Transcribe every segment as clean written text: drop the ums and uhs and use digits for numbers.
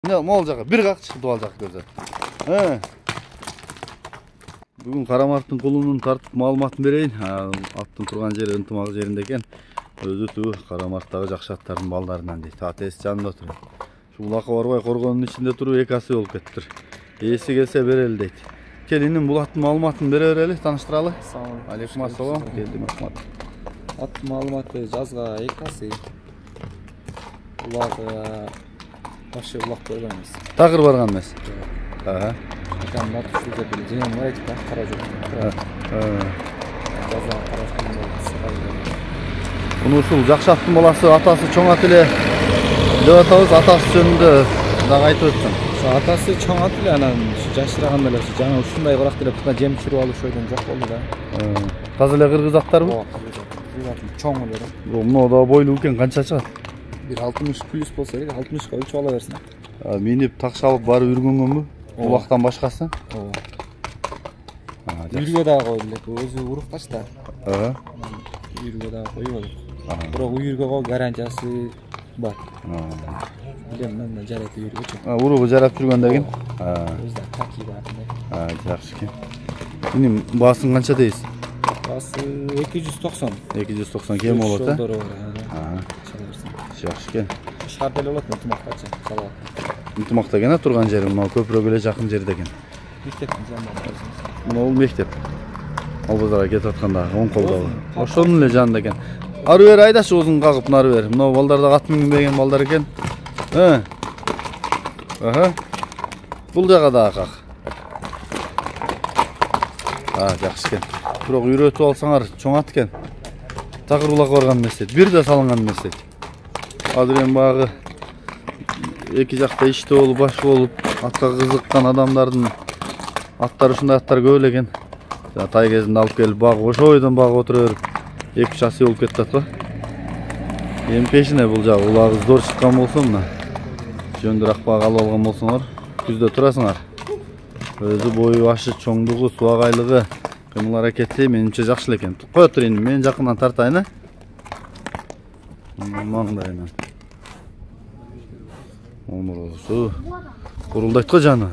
Мол жака бир как чыктı ал жак көзө. Бүгүн Карамарттын кулунун тартып маалыматын берейин. Аттын турган жери ынтымак жеринде экен. Өзү туу Карамарттагы жакшы аттардын балдарынан дейт. Атеси жанында турат. Ушул Булакка барбай коргоонун ичинде туруп эки асы болуп кетиптир. Ээси келсе берели дейт. Келинин бул аттын маалыматын бере берели, тааныштыралы. Алейкум ассалам. Келдим рахмат. Ат маалыматы жазга эки асы. Булак Başı ulak koygan emez. Takır bargan emez. Ekan mat uşulda bir jenem var aytıp kara jok. Жаза карашкан болот. Bunu ушул жакшы аттын баласы атасы чоң ат эле деп атабыз. Атасы жөнүндө дагы айтып өтсөң. Атасы чоң ат эле анан жашыраганда эле жана ушундай кырак деле бутка жем чүрүп алыш ойдон жок болду да. Таза эле кыргыз аттарбы? Чоң эле. Мына да бойлуу экен, канча чыгат? Bir 60 плюс болса керек, 60 ölçü ala versin. Minip takış alıp barıp yürgөнгөнбү? Улактан башкасы? Үйргө дагы койлуп, өзү урукташ да. Үйргө дагы коюп алып. Бирок үйргө го гарантиясы бар. Билем, мен жарат үйргө. Уругу жарап жүргөндөн кийин. Өзү таки бар. Жакшы экен. Менин баасын канча дейсиз? Баасы 290. 290 кем болот, а? Жакшы экен. Шаар деле болот, ынтымактачы. Ынтымакта экен турган жери, мына көпүрөгө эле жакын жерде экен. Мектептин жанында. Мына бул мектеп. Ал базарга кетип атканда оң колдогу. Ошонун эле жанында экен. Ары бери айдачы озун кагып, нары бери. Мына балдар да ат минбеген балдар экен. Бул жага дагы как. Жакшы экен. Бирок үйрөтүп алсаңар чоң ат экен. Такыр улак барган эмес дейт. Бир да салынган эмес дейт. Азыр эми багы эки жакта иште болуп, баш болуп, атка кызыккан адамдардын аттары ушундай аттар көп эле экен. Тай кезинде алып келип багып, ошо бойдон багып отура берип, 2-3 асы болуп кетти атпа. Эми пешине бул жагы улагы зор чыккан болсо мына. Жөндүрөк баг алып алган болсоңор, күздө турасыңар. Өзү бою, башы, чоңдугу, суагайлыгы, кыймыл аракети менимче жакшы эле экен. Кое турайын, мен жакындан тартайын, маңдайынан. Омурусу курулдайт го жаны.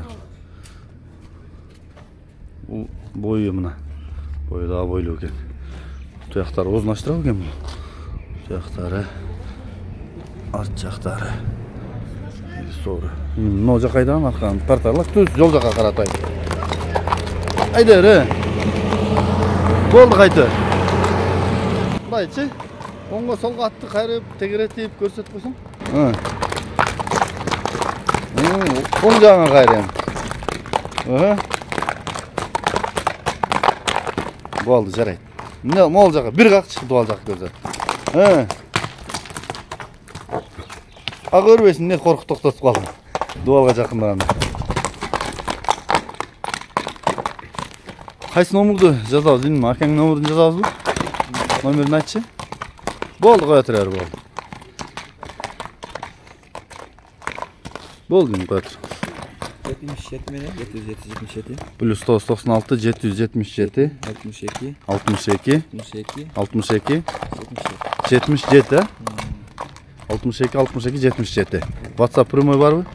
Бою мына. Бою дагы бойлуу экен. Туяктары озунаштырабы экен бул? Туяктары, арт жактары. Сору. Мына жак кайдан аркан тартарлак, түз жол жака каратай. Айдер, болду кайты. Мындайчы, оңго солго атты кайрып, тегеретип көрсөтүп койсоң. Оң жагына кайрайм. Болду, жарайт. Мол жака бир как чыктı ал жак көзө. Көрбөйсүн, не коркуп токтотуп калдым. Дуалга жакындарам. Кайсы номерду жазабыз, билбейм, акеңдин номерин жазабызбы? Номерин айтчы. Болду, кое тур болду. Болду, кое тур. 77 менен 777. Плюс 996 777 62 62 62 62 77, 62 62 77. WhatsApp прямой барбы?